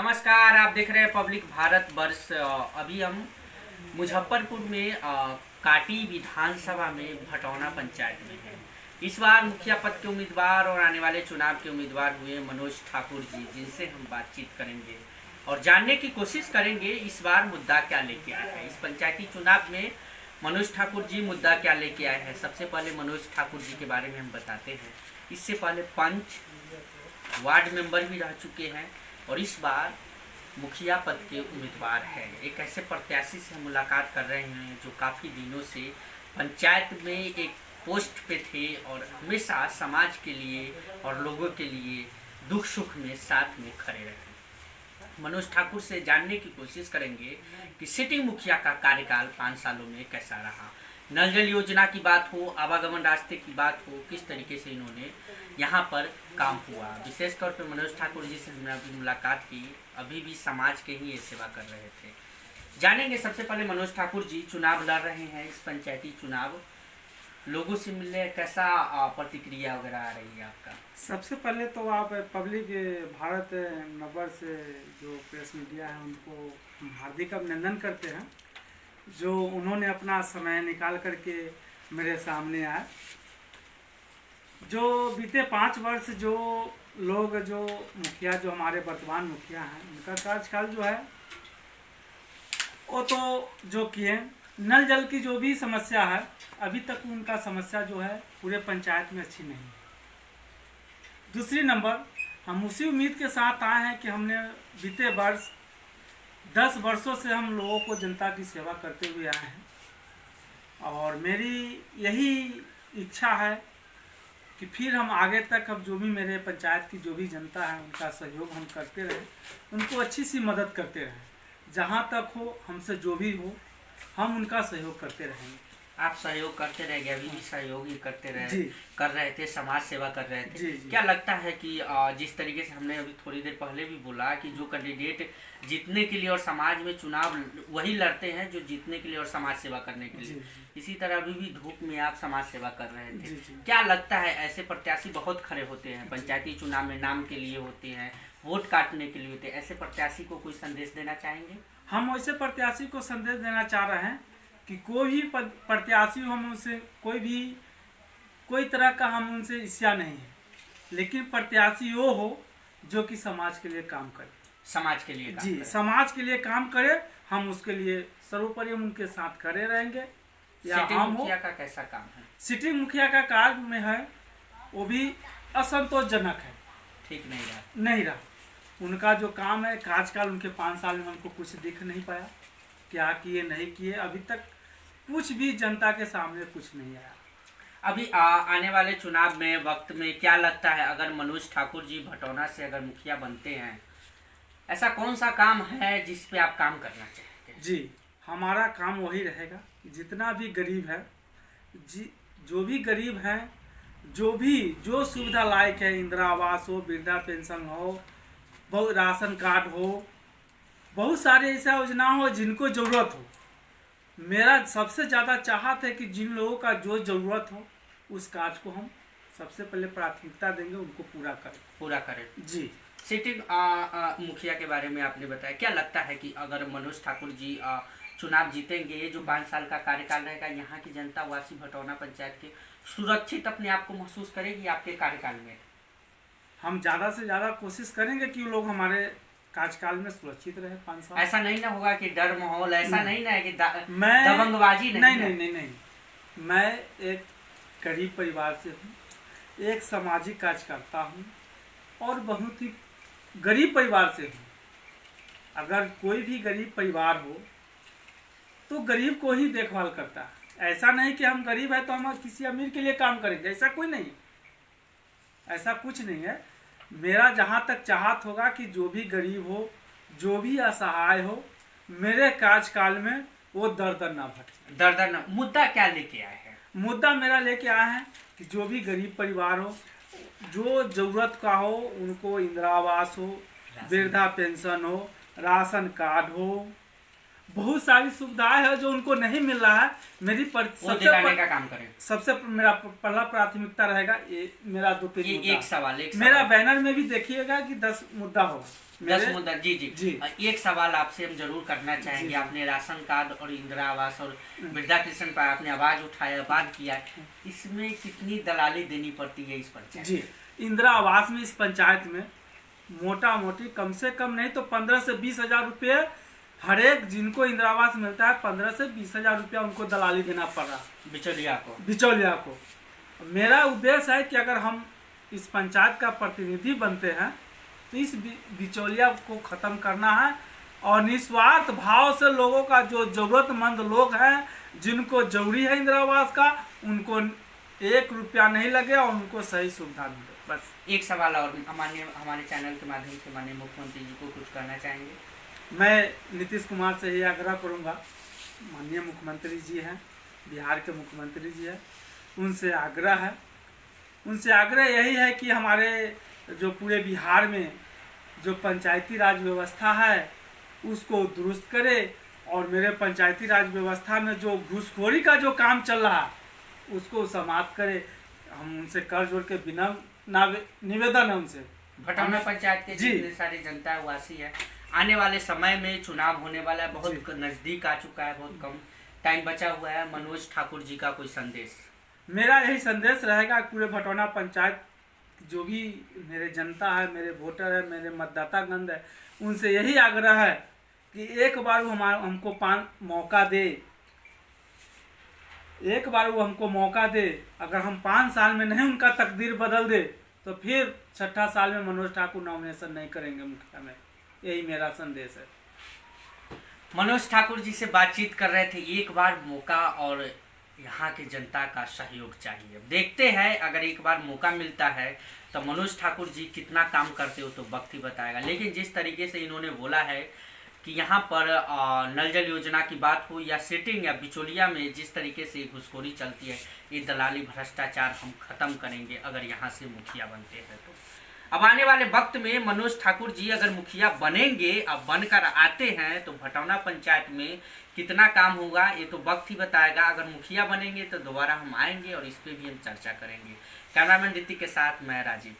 नमस्कार, आप देख रहे हैं पब्लिक भारत वर्ष। अभी हम मुजफ्फरपुर में काटी विधानसभा में भटौना पंचायत में हैं। इस बार मुखिया पद के उम्मीदवार और आने वाले चुनाव के उम्मीदवार हुए मनोज ठाकुर जी, जिनसे हम बातचीत करेंगे और जानने की कोशिश करेंगे इस बार मुद्दा क्या लेके आए हैं। इस पंचायती चुनाव में मनोज ठाकुर जी मुद्दा क्या लेके आए हैं। सबसे पहले मनोज ठाकुर जी के बारे में हम बताते हैं। इससे पहले पंच, वार्ड मेंबर भी रह चुके हैं और इस बार मुखिया पद के उम्मीदवार हैं। एक ऐसे प्रत्याशी से हम मुलाकात कर रहे हैं जो काफ़ी दिनों से पंचायत में एक पोस्ट पे थे और हमेशा समाज के लिए और लोगों के लिए दुख सुख में साथ में खड़े रहे। मनोज ठाकुर से जानने की कोशिश करेंगे कि सिटिंग मुखिया का कार्यकाल 5 सालों में कैसा रहा। नल जल योजना की बात हो, आवागमन रास्ते की बात हो, किस तरीके से इन्होंने यहाँ पर काम हुआ। विशेष तौर पर मनोज ठाकुर जी से हमने अभी मुलाकात की, अभी भी समाज के ही ये सेवा कर रहे थे। जानेंगे सबसे पहले मनोज ठाकुर जी चुनाव लड़ रहे हैं। इस पंचायती चुनाव लोगों से मिलने कैसा प्रतिक्रिया वगैरह आ रही है आपका? सबसे पहले तो आप पब्लिक भारत नंबर से जो प्रेस मीडिया है उनको हार्दिक अभिनंदन करते हैं जो उन्होंने अपना समय निकाल करके मेरे सामने आए। जो बीते 5 वर्ष जो लोग जो मुखिया जो हमारे वर्तमान मुखिया हैं उनका कार्यकाल जो है वो तो जो किए नल जल की जो भी समस्या है अभी तक उनका समस्या जो है पूरे पंचायत में अच्छी नहीं। दूसरी नंबर, हम उसी उम्मीद के साथ आए हैं कि हमने बीते वर्ष 10 वर्षों से हम लोगों को जनता की सेवा करते हुए आए हैं और मेरी यही इच्छा है कि फिर हम आगे तक अब जो भी मेरे पंचायत की जो भी जनता है उनका सहयोग हम करते रहें, उनको अच्छी सी मदद करते रहें। जहाँ तक हो हमसे जो भी हो हम उनका सहयोग करते रहेंगे। आप सहयोग करते रह गए, अभी भी सहयोग ही कर रहे थे, समाज सेवा कर रहे थे। जी, जी। क्या लगता है कि जिस तरीके से हमने अभी थोड़ी देर पहले भी बोला कि जो कैंडिडेट जीतने के लिए और समाज में चुनाव वही लड़ते हैं जो जीतने के लिए और समाज सेवा करने के लिए, इसी तरह अभी भी धूप में आप समाज सेवा कर रहे थे। क्या लगता है, ऐसे प्रत्याशी बहुत खड़े होते हैं पंचायती चुनाव में, नाम के लिए होते हैं, वोट काटने के लिए होते हैं, ऐसे प्रत्याशी को कोई संदेश देना चाहेंगे? हम वैसे प्रत्याशी को संदेश देना चाह रहे हैं कि कोई भी प्रत्याशी हो, हम उनसे कोई तरह का हम उनसे ईर्ष्या नहीं है, लेकिन प्रत्याशी वो हो जो कि समाज के लिए काम करे। समाज के लिए जी, समाज के लिए काम करे, हम उसके लिए सर्वोपरि हम उनके साथ खड़े रहेंगे। सिटिंग मुखिया का कैसा काम है? सिटिंग मुखिया का कार्य में है वो भी असंतोषजनक है, ठीक नहीं रहा। उनका जो काम है कार्यकाल उनके 5 साल में हमको कुछ दिख नहीं पाया, क्या किए नहीं किए, अभी तक कुछ भी जनता के सामने कुछ नहीं आया। अभी आने वाले चुनाव में वक्त में क्या लगता है, अगर मनोज ठाकुर जी भटौना से अगर मुखिया बनते हैं, ऐसा कौन सा काम है जिस पे आप काम करना चाहते हैं? जी, हमारा काम वही रहेगा, जितना भी गरीब है, जो भी गरीब हैं, जो सुविधा लायक है, इंदिरा आवास हो, वृद्धा पेंशन हो, बहुत राशन कार्ड हो, बहुत सारे ऐसा योजना हो जिनको ज़रूरत हो। मेरा सबसे ज़्यादा चाहत है कि जिन लोगों का जो ज़रूरत हो उस कार्य को हम सबसे पहले प्राथमिकता देंगे, उनको पूरा करें। जी, सिटिंग मुखिया के बारे में आपने बताया, क्या लगता है कि अगर मनोज ठाकुर जी चुनाव जीतेंगे, जो 5 साल का कार्यकाल रहेगा, यहाँ की जनता वासी भटौना पंचायत के सुरक्षित अपने आप को महसूस करेगी आपके कार्यकाल में? हम ज़्यादा से ज़्यादा कोशिश करेंगे कि लोग हमारे कार्यकाल में सुरक्षित रहे 5 साल। ऐसा नहीं ना होगा कि डर माहौल, ऐसा नहीं ना है कि दबंगबाजी नहीं। मैं एक गरीब परिवार से हूँ, एक सामाजिक कार्यकर्ता हूँ और बहुत ही गरीब परिवार से हूँ। अगर कोई भी गरीब परिवार हो तो गरीब को ही देखभाल करता है। ऐसा नहीं कि हम गरीब है तो हम किसी अमीर के लिए काम करेंगे, ऐसा कोई नहीं, ऐसा कुछ नहीं है। मेरा जहाँ तक चाहत होगा कि जो भी गरीब हो, जो भी असहाय हो, मेरे कार्यकाल में वो दर ना भटके। मुद्दा क्या लेके आए हैं? मुद्दा मेरा लेके आए हैं कि जो भी गरीब परिवार हो, जो ज़रूरत का हो, उनको इंदिरा आवास हो, वृद्धा पेंशन हो, राशन कार्ड हो बहुत सारी सुविधाएं है जो उनको नहीं मिल रहा है। मेरी वो दिलाने का काम करें। सबसे मेरा पहला प्राथमिकता रहेगा ये मेरा 2-3 ये मुद्दा। एक सवाल मेरा बैनर में भी देखिएगा कि 10 मुद्दा होगा। 10 मुद्दा। जी जी जी। एक सवाल आपसे हम जरूर करना चाहेंगे। आपने राशन कार्ड और इंदिरा आवास और वृद्धा पेंशन पर आपने आवाज उठाया, बात किया, इसमें कितनी दलाली देनी पड़ती है इस पंचायत? जी, इंदिरा आवास में इस पंचायत में मोटा मोटी कम से कम नहीं तो 15 से 20 हजार रुपये हर एक जिनको इंदिरा आवास मिलता है 15 से 20 हजार रुपया उनको दलाली देना पड़ रहा बिचौलिया को। मेरा उद्देश्य है कि अगर हम इस पंचायत का प्रतिनिधि बनते हैं तो इस बिचौलिया को ख़त्म करना है और निस्वार्थ भाव से लोगों का जो ज़रूरतमंद लोग हैं जिनको जरूरी है इंदिरा आवास का, उनको 1 रुपया नहीं लगे और उनको सही सुविधा मिले। बस एक सवाल और हमारे चैनल के माध्यम से माननीय मुख्यमंत्री जी को कुछ कहना चाहेंगे? मैं नीतीश कुमार से ये आग्रह करूंगा, माननीय मुख्यमंत्री जी हैं, बिहार के मुख्यमंत्री जी हैं, उनसे आग्रह यही है कि हमारे जो पूरे बिहार में जो पंचायती राज व्यवस्था है उसको दुरुस्त करे और मेरे पंचायती राज व्यवस्था में जो घूसखोरी का जो काम चल रहा है उसको समाप्त करे। हम उनसे कर जोड़ के बिना निवेदन है उनसे। भटौना पंचायत के जितने सारी जनता वासी है, आने वाले समय में चुनाव होने वाला है, बहुत नजदीक आ चुका है, बहुत कम टाइम बचा हुआ है। मनोज ठाकुर जी का कोई संदेश? मेरा यही संदेश रहेगा पूरे भटौना पंचायत जो भी मेरे जनता है, मेरे वोटर है, मेरे मतदातागण है, उनसे यही आग्रह है कि एक बार वो हमको मौका दे, एक बार वो हमको मौका दे। अगर हम 5 साल में नहीं उनका तकदीर बदल दे तो फिर 6ठा साल में मनोज ठाकुर नॉमिनेशन नहीं करेंगे मुखिया में। यही मेरा संदेश है। मनोज ठाकुर जी से बातचीत कर रहे थे। एक बार मौका और यहाँ के जनता का सहयोग चाहिए। देखते हैं अगर एक बार मौका मिलता है तो मनोज ठाकुर जी कितना काम करते हो तो वक्त ही बताएगा। लेकिन जिस तरीके से इन्होंने बोला है कि यहाँ पर नल जल योजना की बात हो या सेटिंग या बिचौलिया में जिस तरीके से घुसखोरी चलती है, ये दलाली भ्रष्टाचार हम खत्म करेंगे अगर यहाँ से मुखिया बनते हैं तो। अब आने वाले वक्त में मनोज ठाकुर जी अगर मुखिया बनेंगे, अब बनकर आते हैं तो भटौना पंचायत में कितना काम होगा ये तो वक्त ही बताएगा। अगर मुखिया बनेंगे तो दोबारा हम आएंगे और इस पर भी हम चर्चा करेंगे। कैमरामैन ऋतिक के साथ मैं राजीव।